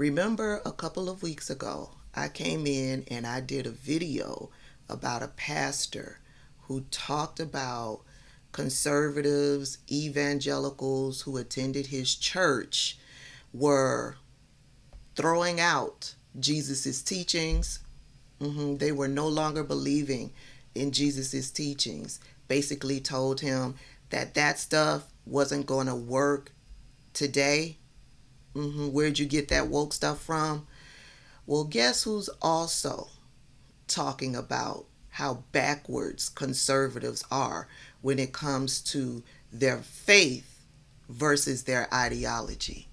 Remember a couple of weeks ago, I came in and I did a video about a pastor who talked about conservatives, evangelicals who attended his church were throwing out Jesus's teachings. They were no longer believing in Jesus's teachings. Basically told him that stuff wasn't going to work today. Where'd you get that woke stuff from? Well, guess who's also talking about how backwards conservatives are when it comes to their faith versus their ideology?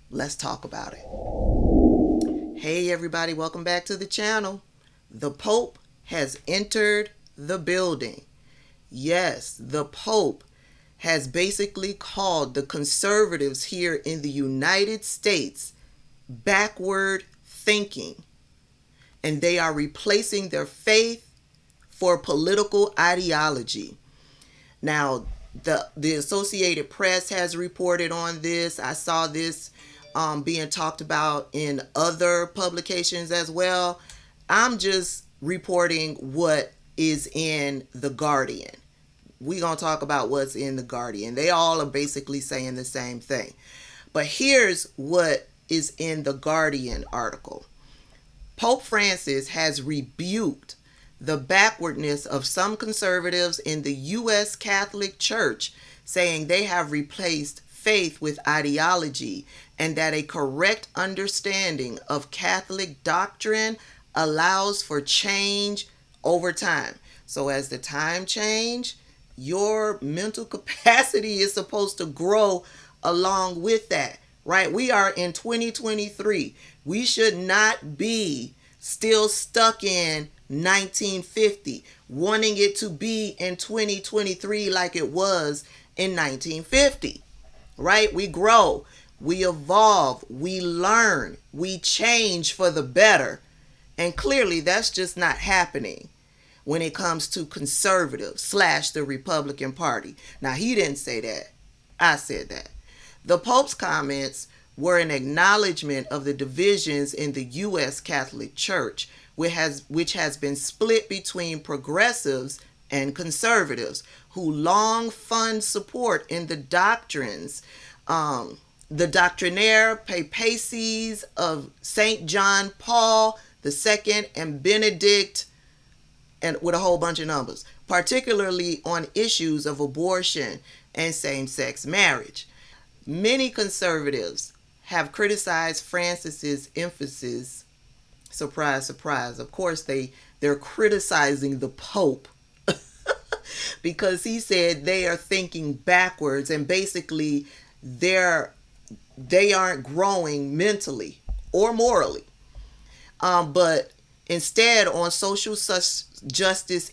Let's talk about it. Hey everybody, welcome back to the channel. The Pope has entered the building. Yes, the Pope has basically called the conservatives here in the United States backward thinking. And they are replacing their faith for political ideology. Now, the Associated Press has reported on this. I saw this being talked about in other publications as well. I'm just reporting what is in The Guardian. We're going to talk about what's in The Guardian. They all are basically saying the same thing. But here's what is in The Guardian article. Pope Francis has rebuked the backwardness of some conservatives in the U.S. Catholic Church, saying they have replaced faith with ideology and that a correct understanding of Catholic doctrine allows for change over time. So as the time change, your mental capacity is supposed to grow along with that, right? We are in 2023. We should not be still stuck in 1950, wanting it to be in 2023 like it was in 1950, right? We grow, we evolve, we learn, we change for the better. And clearly that's just not happening when it comes to conservatives / the Republican Party. Now, he didn't say that. I said that. The Pope's comments were an acknowledgement of the divisions in the U.S. Catholic Church, which has been split between progressives and conservatives who long fund support in the doctrines, the doctrinaire papacies of St. John Paul II and Benedict, and with a whole bunch of numbers, particularly on issues of abortion and same-sex marriage. Many conservatives have criticized Francis's emphasis. Surprise, surprise. Of course, they're criticizing the Pope because he said they are thinking backwards and basically they aren't growing mentally or morally. But instead, on social justice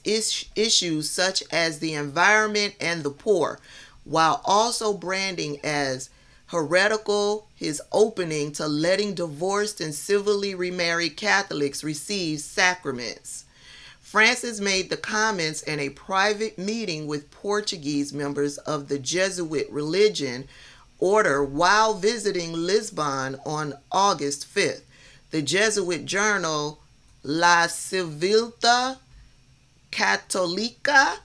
issues such as the environment and the poor, while also branding as heretical his opening to letting divorced and civilly remarried Catholics receive sacraments. Francis made the comments in a private meeting with Portuguese members of the Jesuit religion order while visiting Lisbon on August 5th. The Jesuit journal La Civiltà Católica,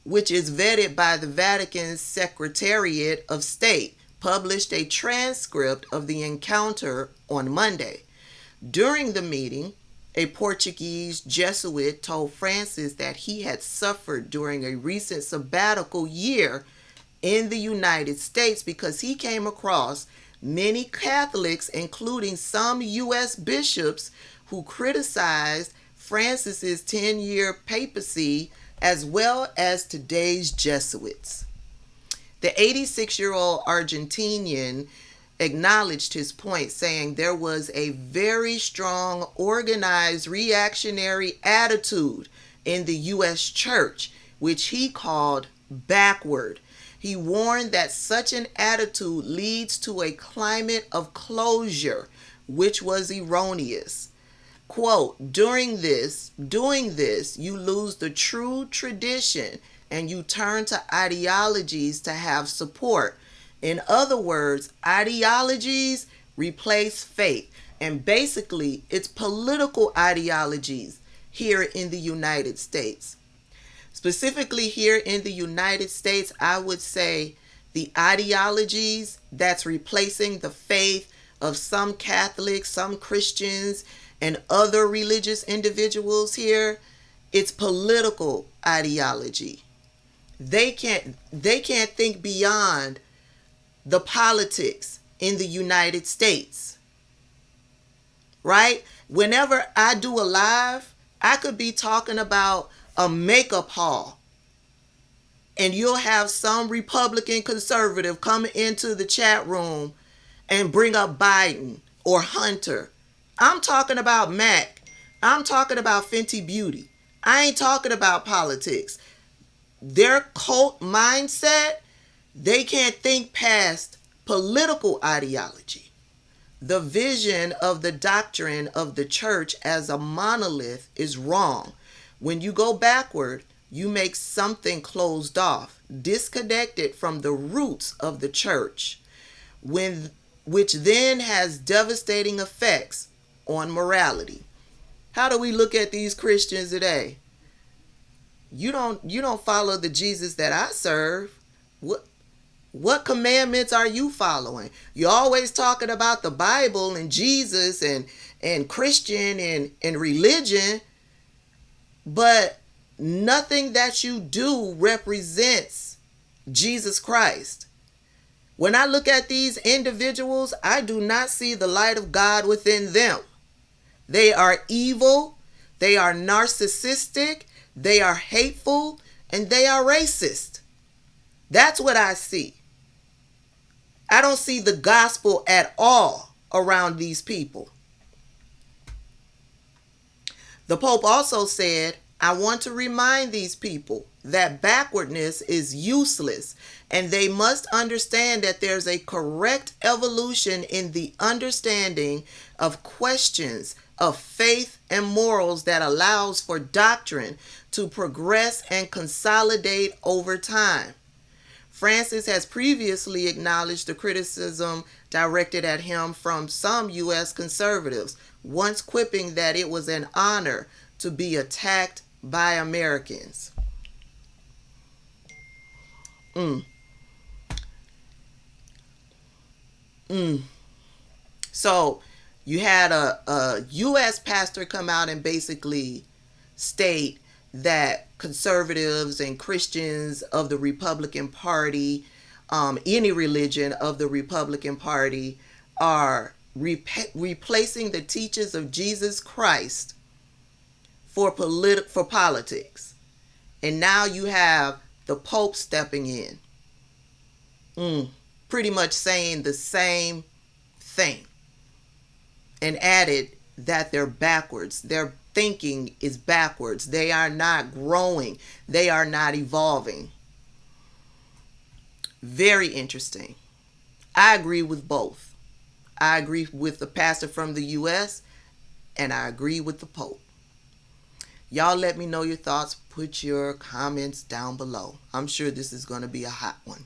which is vetted by the Vatican's Secretariat of State, published a transcript of the encounter on Monday. During the meeting, a Portuguese Jesuit told Francis that he had suffered during a recent sabbatical year in the United States because he came across many Catholics, including some U.S. bishops, who criticized Francis's 10-year papacy as well as today's Jesuits. The 86-year-old Argentinian acknowledged his point, saying there was a very strong, organized, reactionary attitude in the U.S. church, which he called backward. He warned that such an attitude leads to a climate of closure, which was erroneous. Quote, doing this, you lose the true tradition and you turn to ideologies to have support. In other words, ideologies replace faith. And basically, it's political ideologies here in the United States. Specifically here in the United States, I would say the ideologies that's replacing the faith of some Catholics, some Christians, and other religious individuals here, it's political ideology. They can't think beyond the politics in the United States. Right? Whenever I do a live, I could be talking about a makeup haul, and you'll have some Republican conservative come into the chat room and bring up Biden or Hunter. I'm talking about Mac. I'm talking about Fenty Beauty. I ain't talking about politics. Their cult mindset, they can't think past political ideology. The vision of the doctrine of the church as a monolith is wrong. When you go backward, you make something closed off, disconnected from the roots of the church, which then has devastating effects on morality. How do we look at these Christians today? You don't follow the Jesus that I serve. What commandments are you following? You're always talking about the Bible and Jesus and Christian and religion, but nothing that you do represents Jesus Christ. When I look at these individuals, I do not see the light of God within them. They are evil, they are narcissistic, they are hateful, and they are racist. That's what I see. I don't see the gospel at all around these people. The Pope also said, I want to remind these people that backwardness is useless, and they must understand that there's a correct evolution in the understanding of questions of faith and morals that allows for doctrine to progress and consolidate over time. Francis has previously acknowledged the criticism directed at him from some U.S. conservatives, once quipping that it was an honor to be attacked by Americans. So you had a U.S. pastor come out and basically state that conservatives and Christians of the Republican Party, any religion of the Republican Party, are replacing the teachings of Jesus Christ for politics. And now you have the Pope stepping in, pretty much saying the same thing, and added that they're backwards. Their thinking is backwards. They are not growing. They are not evolving. Very interesting. I agree with both. I agree with the pastor from the U.S. and I agree with the Pope. Y'all let me know your thoughts. Put your comments down below. I'm sure this is going to be a hot one.